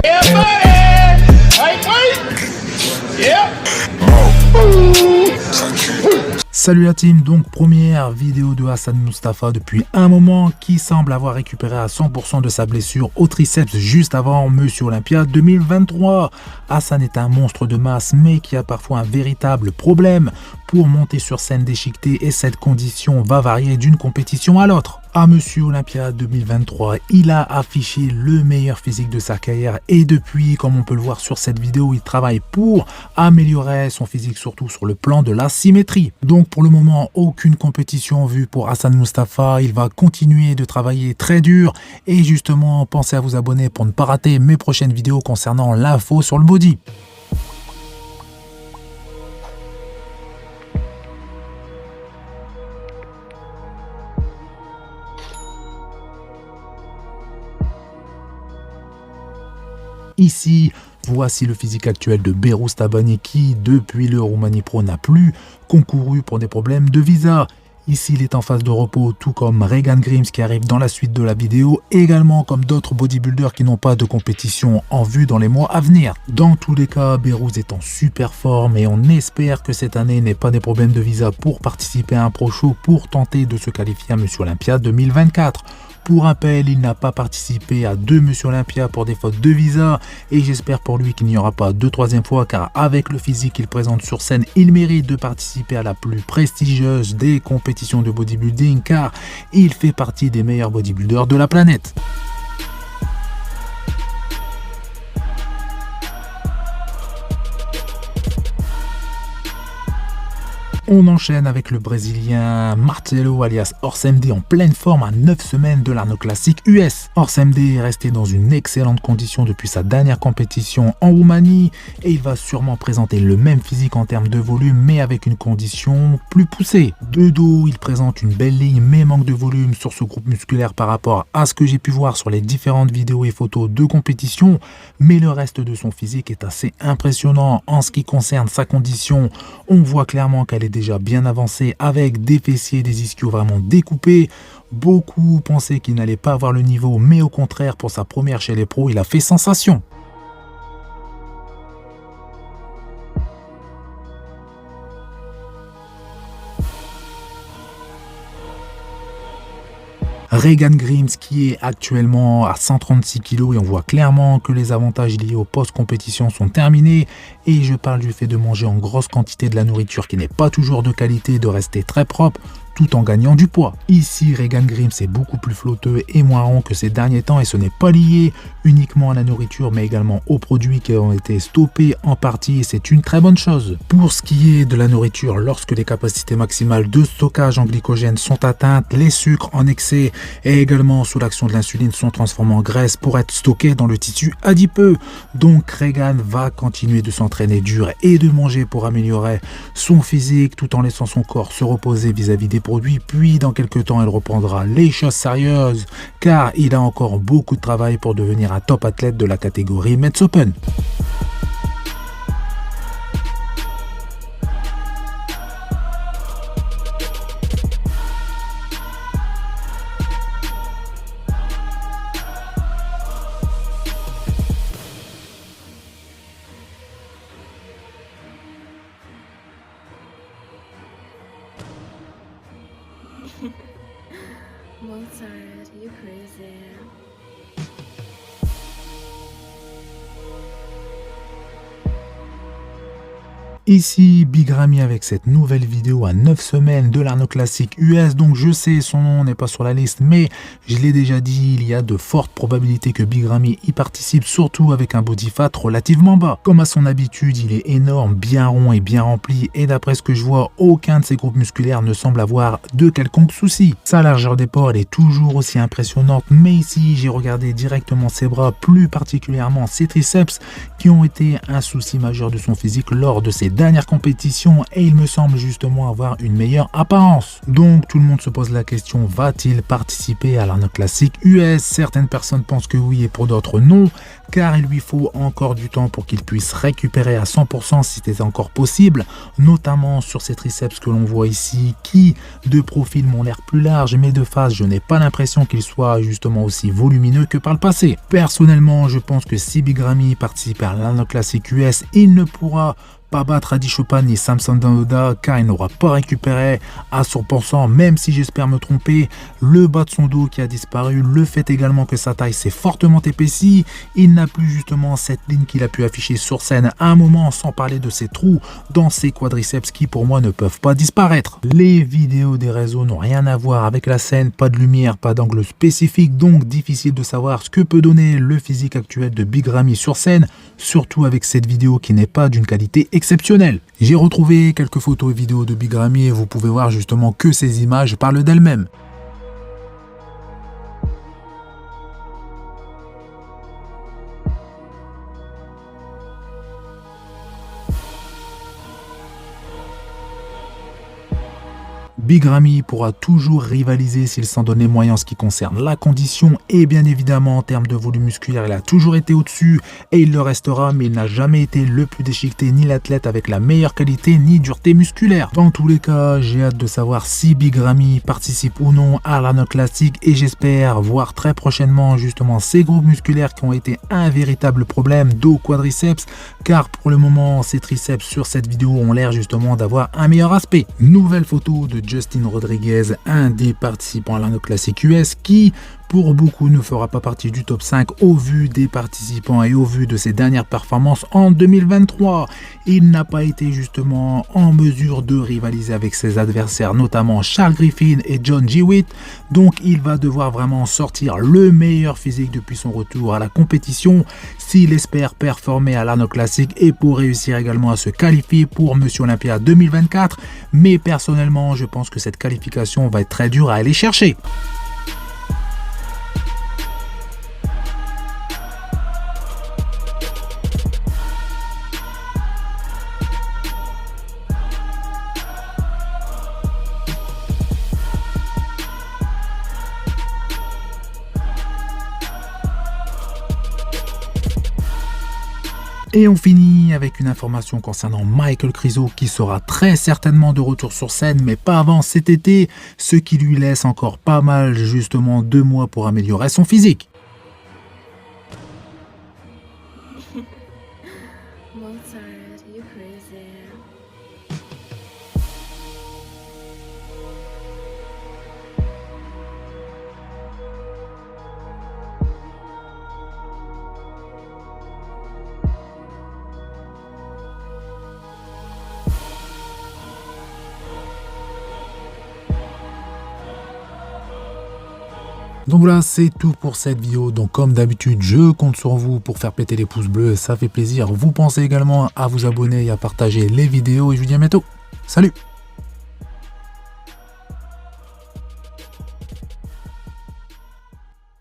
Yeah, buddy! Hey, wait! Yeah! Salut la team, donc première vidéo de Hassan Moustapha depuis un moment qui semble avoir récupéré à 100% de sa blessure au triceps juste avant Monsieur Olympia 2023. Hassan est un monstre de masse mais qui a parfois un véritable problème pour monter sur scène déchiquetée et cette condition va varier d'une compétition à l'autre. À Monsieur Olympia 2023, il a affiché le meilleur physique de sa carrière et depuis, comme on peut le voir sur cette vidéo, il travaille pour améliorer son physique surtout sur le plan de la symétrie. Donc pour le moment, aucune compétition vue pour Hassan Moustapha, il va continuer de travailler très dur et justement, pensez à vous abonner pour ne pas rater mes prochaines vidéos concernant l'info sur le body. Ici, voici le physique actuel de Behrouz Tabani qui, depuis le Roumanie Pro, n'a plus concouru pour des problèmes de visa. Ici, il est en phase de repos, tout comme Regan Grimes qui arrive dans la suite de la vidéo, également comme d'autres bodybuilders qui n'ont pas de compétition en vue dans les mois à venir. Dans tous les cas, Behrouz est en super forme et on espère que cette année n'ait pas des problèmes de visa pour participer à un Pro Show pour tenter de se qualifier à Monsieur Olympia 2024. Pour rappel, il n'a pas participé à 2 Monsieur Olympia pour des fautes de visa et j'espère pour lui qu'il n'y aura pas de troisième fois car avec le physique qu'il présente sur scène, il mérite de participer à la plus prestigieuse des compétitions de bodybuilding car il fait partie des meilleurs bodybuilders de la planète. On enchaîne avec le Brésilien Marcelo alias Horsemd en pleine forme à 9 semaines de l'Arnold Classic US. Horsemd est resté dans une excellente condition depuis sa dernière compétition en Roumanie et il va sûrement présenter le même physique en termes de volume mais avec une condition plus poussée. De dos, il présente une belle ligne mais manque de volume sur ce groupe musculaire par rapport à ce que j'ai pu voir sur les différentes vidéos et photos de compétition, mais le reste de son physique est assez impressionnant en ce qui concerne sa condition. On voit clairement qu'elle est déjà bien avancé avec des fessiers et des ischios vraiment découpés. Beaucoup pensaient qu'il n'allait pas avoir le niveau, mais au contraire, pour sa première chez les pros, il a fait sensation. Regan Grimes qui est actuellement à 136 kg et on voit clairement que les avantages liés aux post-compétition sont terminés et je parle du fait de manger en grosse quantité de la nourriture qui n'est pas toujours de qualité, de rester très propre tout en gagnant du poids. Ici, Regan Grimes est beaucoup plus flotteux et moins rond que ces derniers temps et ce n'est pas lié uniquement à la nourriture mais également aux produits qui ont été stoppés en partie et c'est une très bonne chose. Pour ce qui est de la nourriture, lorsque les capacités maximales de stockage en glycogène sont atteintes, les sucres en excès et également sous l'action de l'insuline sont transformés en graisse pour être stockés dans le tissu adipeux. Donc Regan va continuer de s'entraîner dur et de manger pour améliorer son physique tout en laissant son corps se reposer vis-à-vis des produits, puis dans quelques temps il reprendra les choses sérieuses car il a encore beaucoup de travail pour devenir un top athlète de la catégorie Men's Open. Mozart, you crazy. Ici Big Ramy avec cette nouvelle vidéo à 9 semaines de l'Arnold Classic US. Donc je sais son nom n'est pas sur la liste mais je l'ai déjà dit, il y a de fortes probabilités que Big Ramy y participe, surtout avec un body fat relativement bas. Comme à son habitude, il est énorme, bien rond et bien rempli et d'après ce que je vois, aucun de ses groupes musculaires ne semble avoir de quelconque souci. Sa largeur d'épaule elle est toujours aussi impressionnante mais ici j'ai regardé directement ses bras, plus particulièrement ses triceps qui ont été un souci majeur de son physique lors de ses dernière compétition et il me semble justement avoir une meilleure apparence. Donc tout le monde se pose la question, va-t-il participer à l'Arnold Classic US? Certaines personnes pensent que oui et pour d'autres non, car il lui faut encore du temps pour qu'il puisse récupérer à 100% si c'était encore possible, notamment sur ces triceps que l'on voit ici qui de profil m'ont l'air plus larges, mais de face je n'ai pas l'impression qu'ils soient justement aussi volumineux que par le passé. Personnellement je pense que si Big Ramy participe à l'Arnold Classic US, il ne pourra pas battre Adi Chopin ni Samson Dauda car il n'aura pas récupéré à 100%, même si j'espère me tromper. Le bas de son dos qui a disparu, le fait également que sa taille s'est fortement épaissie, il n'a plus justement cette ligne qu'il a pu afficher sur scène à un moment, sans parler de ses trous dans ses quadriceps qui pour moi ne peuvent pas disparaître. Les vidéos des réseaux n'ont rien à voir avec la scène, pas de lumière, pas d'angle spécifique, donc difficile de savoir ce que peut donner le physique actuel de Big Ramy sur scène, surtout avec cette vidéo qui n'est pas d'une qualité exceptionnel. J'ai retrouvé quelques photos et vidéos de Big Ramy et vous pouvez voir justement que ces images parlent d'elles-mêmes. Big Ramy pourra toujours rivaliser s'il s'en donne les moyens en ce qui concerne la condition et bien évidemment en termes de volume musculaire il a toujours été au-dessus et il le restera, mais il n'a jamais été le plus déchiqueté ni l'athlète avec la meilleure qualité ni dureté musculaire. Dans tous les cas j'ai hâte de savoir si Big Ramy participe ou non à l'Arnold Classic et j'espère voir très prochainement justement ces groupes musculaires qui ont été un véritable problème dos quadriceps, car pour le moment ces triceps sur cette vidéo ont l'air justement d'avoir un meilleur aspect. Nouvelle photo de Justin Rodriguez, un des participants à l'Arnold Classic US qui pour beaucoup ne fera pas partie du top 5 au vu des participants et au vu de ses dernières performances en 2023. Il n'a pas été justement en mesure de rivaliser avec ses adversaires, notamment Charles Griffin et John Jewett, donc il va devoir vraiment sortir le meilleur physique depuis son retour à la compétition s'il espère performer à l'Arnold Classic et pour réussir également à se qualifier pour Monsieur Olympia 2024, mais personnellement je pense que cette qualification va être très dure à aller chercher. Et on finit avec une information concernant Michael Krizo qui sera très certainement de retour sur scène, mais pas avant cet été, ce qui lui laisse encore pas mal justement 2 mois pour améliorer son physique. Mozart, you crazy. Donc voilà, c'est tout pour cette vidéo. Donc comme d'habitude, je compte sur vous pour faire péter les pouces bleus, ça fait plaisir. Vous pensez également à vous abonner et à partager les vidéos et je vous dis à bientôt. Salut!